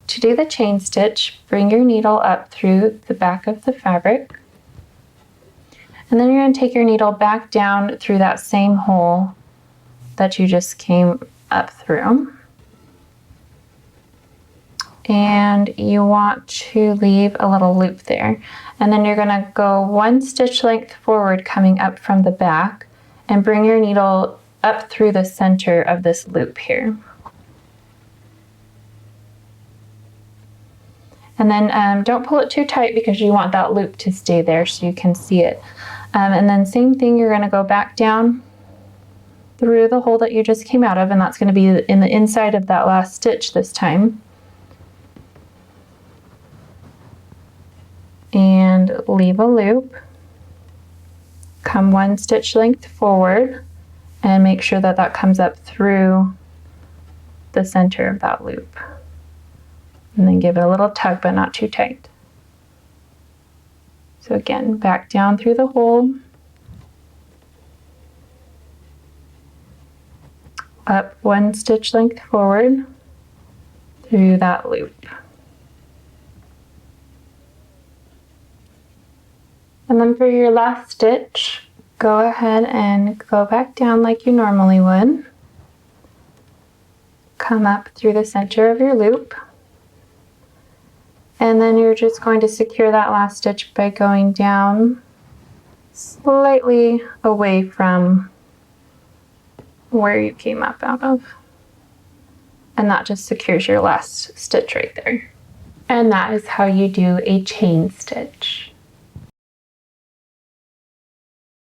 to do the chain stitch, bring your needle up through the back of the fabric. And then you're going to take your needle back down through that same hole that you just came up through. And you want to leave a little loop there. And then you're going to go 1 stitch length forward coming up from the back and bring your needle up through the center of this loop here. And then don't pull it too tight because you want that loop to stay there so you can see it. And then same thing, you're going to go back down through the hole that you just came out of, and that's going to be in the inside of that last stitch this time. And leave a loop, come 1 stitch length forward, and make sure that that comes up through the center of that loop. And then give it a little tug, but not too tight. So again, back down through the hole, up 1 stitch length forward through that loop. And then for your last stitch, go ahead and go back down like you normally would. Come up through the center of your loop. And then you're just going to secure that last stitch by going down slightly away from where you came up out of. And that just secures your last stitch right there. And that is how you do a chain stitch.